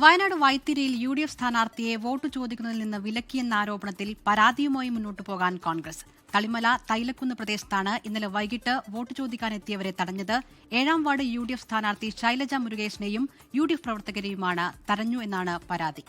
Wayanad വൈത്തിരിയിൽ UDF സ്ഥാനാർത്ഥിയെ vote ചോദിക്കുന്നതിൽ നിന്ന് വിലക്കിയെന്ന ആരോപണത്തിൽ പരാതിയുമായി മുന്നോട്ടു പോകാൻ കോൺഗ്രസ്. തളിമല തൈലക്കുന്ന് പ്രദേശത്താണ് ഇന്നലെ വൈകിട്ട് വോട്ട് ചോദിക്കാനെത്തിയവരെ തടഞ്ഞത്. 7ാം വാർഡ് യു.ഡി.എഫ് സ്ഥാനാർത്ഥി ശൈലജ മുരുകേഷിനെയും യു.ഡി.എഫ് പ്രവർത്തകരെയുമാണ് തടഞ്ഞു എന്നാണ് പരാതി.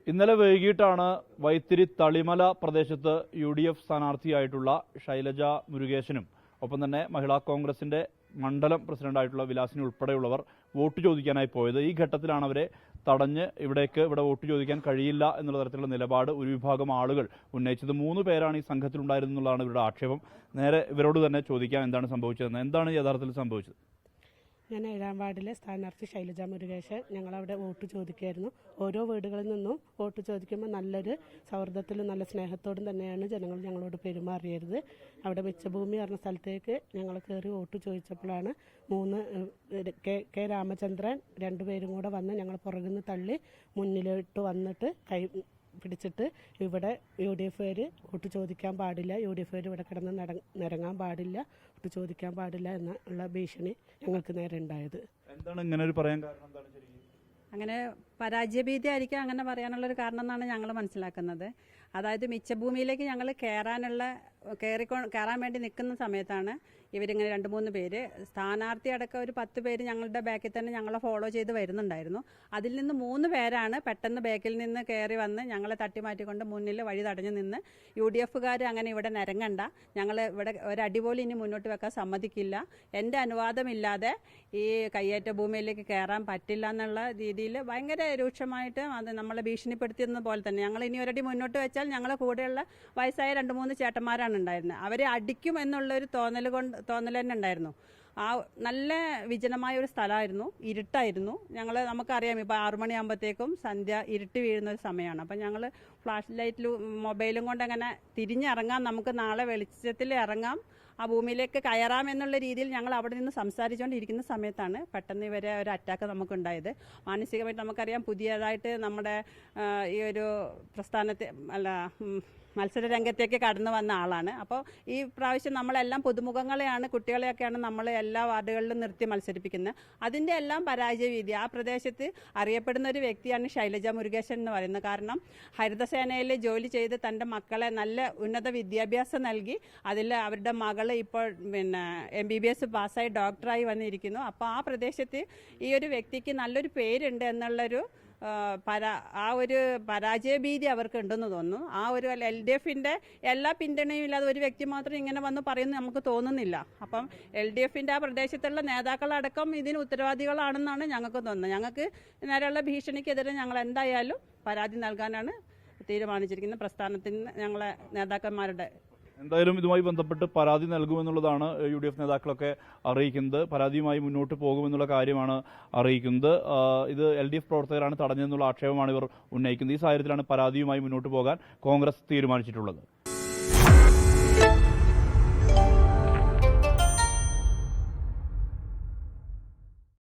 ഇന്നലെ വൈകിട്ടാണ് വൈത്തിരി തളിമല പ്രദേശത്ത് യു.ഡി.എഫ് സ്ഥാനാർത്ഥിയായിട്ടുള്ള ശൈലജ മുരുകേശനും ഒപ്പം തന്നെ മഹിളാ കോൺഗ്രസിന്റെ മണ്ഡലം പ്രസിഡന്റായിട്ടുള്ള വിലാസിനി ഉൾപ്പെടെയുള്ളവർ വോട്ട് ചോദിക്കാനായി പോയത്. ഈ ഘട്ടത്തിലാണ് അവരെ തടഞ്ഞ് ഇവിടെ വോട്ട് ചോദിക്കാൻ കഴിയില്ല എന്നുള്ള തരത്തിലുള്ള നിലപാട് ഒരു വിഭാഗം ആളുകൾ ഉന്നയിച്ചത്. 3 പേരാണ് ഈ സംഘത്തിലുണ്ടായിരുന്നുള്ളതാണ് ഇവരുടെ ആക്ഷേപം. നേരെ ഇവരോട് തന്നെ ചോദിക്കാം എന്താണ് സംഭവിച്ചതെന്ന്. എന്താണ് യഥാർത്ഥത്തിൽ സംഭവിച്ചത്? ഞാൻ 7ാം വാർഡിലെ സ്ഥാനാർത്ഥി ശൈലജ മുരുകേശൻ. ഞങ്ങളവിടെ വോട്ട് ചോദിക്കുകയായിരുന്നു. ഓരോ വീടുകളിൽ നിന്നും വോട്ട് ചോദിക്കുമ്പോൾ നല്ലൊരു സൗഹൃദത്തിലും നല്ല സ്നേഹത്തോടും തന്നെയാണ് ജനങ്ങൾ ഞങ്ങളോട് പെരുമാറിയത്. അവിടെ മിച്ചഭൂമി പറഞ്ഞ സ്ഥലത്തേക്ക് ഞങ്ങൾ കയറി വോട്ട് ചോദിച്ചപ്പോഴാണ് 3 കെ രാമചന്ദ്രൻ 2 പേരും കൂടെ വന്ന് ഞങ്ങൾ പുറകിൽ നിന്ന് തള്ളി മുന്നിലോട്ട് വന്നിട്ട് കൈ പിടിച്ചിട്ട് ഇവിടെ യു.ഡി.എഫ് വോട്ട് ചോദിക്കാൻ പാടില്ല, യു.ഡി.എഫ് ഇവിടെ കിടന്ന് നിരങ്ങാൻ പാടില്ല, വോട്ട് ചോദിക്കാൻ പാടില്ല എന്നുള്ള ഭീഷണി ഞങ്ങൾക്ക് നേരെ ഉണ്ടായത്. എന്താണ് ഇങ്ങനെ ഒരു പറയാൻ കാരണം? എന്താണ് ശരിക്കും അങ്ങനെ പരാജയഭീതി ആയിരിക്കും അങ്ങനെ പറയാനുള്ളൊരു കാരണം എന്നാണ് ഞങ്ങൾ മനസ്സിലാക്കുന്നത്. അതായത് മിച്ചഭൂമിയിലേക്ക് ഞങ്ങൾ കയറാൻ വേണ്ടി നിൽക്കുന്ന സമയത്താണ് ഇവരിങ്ങനെ 2-3 പേര്, സ്ഥാനാർത്ഥി അടക്കം ഒരു 10 പേര് ഞങ്ങളുടെ ബാക്കിൽ തന്നെ ഞങ്ങളെ ഫോളോ ചെയ്ത് വരുന്നുണ്ടായിരുന്നു. അതിൽ നിന്ന് 3 പേരാണ് പെട്ടെന്ന് ബാക്കിൽ നിന്ന് കയറി വന്ന് ഞങ്ങളെ തട്ടിമാറ്റിക്കൊണ്ട് മുന്നിൽ വഴി തടഞ്ഞു നിന്ന് യു.ഡി.എഫുകാർ അങ്ങനെ ഇവിടെ നിരങ്ങണ്ട, ഞങ്ങൾ ഇവിടെ ഒരടി പോലും ഇനി മുന്നോട്ട് വെക്കാൻ സമ്മതിക്കില്ല, എൻ്റെ അനുവാദമില്ലാതെ ഈ കയ്യേറ്റ ഭൂമിയിലേക്ക് കയറാൻ പറ്റില്ല എന്നുള്ള രീതിയിൽ ഭയങ്കര രൂക്ഷമായിട്ട് അത് നമ്മളെ ഭീഷണിപ്പെടുത്തിയെന്ന പോലെ തന്നെ ഞങ്ങൾ ഇനി ഒരടി മുന്നോട്ട് വെച്ചാൽ ഞങ്ങളെ കൂടെയുള്ള വയസ്സായ 2-3 ചേട്ടന്മാരാണ് ഉണ്ടായിരുന്നത്. അവരെ അടിക്കും എന്നുള്ളൊരു തോന്നൽ തന്നെ ഉണ്ടായിരുന്നു. ആ നല്ല വിജനമായ ഒരു സ്ഥലമായിരുന്നു, ഇരുട്ടായിരുന്നു. നമുക്കറിയാം ഇപ്പോൾ 6 മണിയാകുമ്പോഴത്തേക്കും സന്ധ്യ ഇരുട്ട് വീഴുന്ന ഒരു സമയമാണ്. അപ്പം ഞങ്ങൾ ഫ്ലാഷ് ലൈറ്റിലും മൊബൈലും കൊണ്ട് അങ്ങനെ തിരിഞ്ഞിറങ്ങാം, നമുക്ക് നാളെ വെളിച്ചത്തിൽ ഇറങ്ങാം, ആ ഭൂമിയിലേക്ക് കയറാം എന്നുള്ള രീതിയിൽ ഞങ്ങൾ അവിടെ നിന്ന് സംസാരിച്ചുകൊണ്ടിരിക്കുന്ന സമയത്താണ് പെട്ടെന്ന് ഇവരെ ഒരു അറ്റാക്ക് നമുക്കുണ്ടായത്. മാനസികമായിട്ട് നമുക്കറിയാം പുതിയതായിട്ട് നമ്മുടെ ഈ ഒരു മത്സര രംഗത്തേക്ക് കടന്നു വന്ന ആളാണ്. അപ്പോൾ ഈ പ്രാവശ്യം നമ്മളെല്ലാം പുതുമുഖങ്ങളെയാണ്, കുട്ടികളെയൊക്കെയാണ് നമ്മൾ എല്ലാ വാർഡുകളിലും നിർത്തി മത്സരിപ്പിക്കുന്നത്. അതിൻ്റെ എല്ലാം പരാജയവീതി. ആ പ്രദേശത്ത് അറിയപ്പെടുന്ന ഒരു വ്യക്തിയാണ് ശൈലജ മുരുകേശൻ എന്ന് പറയുന്നത്. കാരണം ഹരിതസേനയിൽ ജോലി ചെയ്ത് തൻ്റെ മക്കളെ നല്ല ഉന്നത വിദ്യാഭ്യാസം നൽകി അതിൽ അവരുടെ മകൾ ഇപ്പോൾ MBBS പാസ്സായി ഡോക്ടറായി വന്നിരിക്കുന്നു. അപ്പോൾ ആ പ്രദേശത്ത് ഈ ഒരു വ്യക്തിക്ക് നല്ലൊരു പേരുണ്ട് എന്നുള്ളൊരു ആ ഒരു പരാജയഭീതി അവർക്ക് ഉണ്ടെന്ന് തോന്നുന്നു. ആ ഒരു LDFന്റെ എല്ലാ പിന്തുണയും ഇല്ലാതെ ഒരു വ്യക്തി മാത്രം ഇങ്ങനെ വന്ന് പറയുന്നത് നമുക്ക് തോന്നുന്നില്ല. അപ്പം LDFന്റെ ആ പ്രദേശത്തുള്ള നേതാക്കളടക്കം ഇതിന് ഉത്തരവാദികളാണെന്നാണ് ഞങ്ങൾക്ക് തോന്നുന്നത്. ഞങ്ങൾക്ക് നേരെയുള്ള ഭീഷണിക്കെതിരെ ഞങ്ങൾ എന്തായാലും പരാതി നൽകാനാണ് തീരുമാനിച്ചിരിക്കുന്നത്. പ്രസ്ഥാനത്തിന് ഞങ്ങളെ നേതാക്കന്മാരുടെ എന്തായാലും ഇതുമായി ബന്ധപ്പെട്ട് പരാതി നൽകുമെന്നുള്ളതാണ് UDF നേതാക്കളൊക്കെ അറിയിക്കുന്നത്. പരാതിയുമായി മുന്നോട്ട് പോകുമെന്നുള്ള കാര്യമാണ് അറിയിക്കുന്നത്. ഇത് LDF പ്രവർത്തകരാണ് തടഞ്ഞതെന്നുള്ള ആക്ഷേപമാണ് ഇവർ ഉന്നയിക്കുന്നത്. ഈ സാഹചര്യത്തിലാണ് പരാതിയുമായി മുന്നോട്ട് പോകാൻ കോൺഗ്രസ് തീരുമാനിച്ചിട്ടുള്ളത്.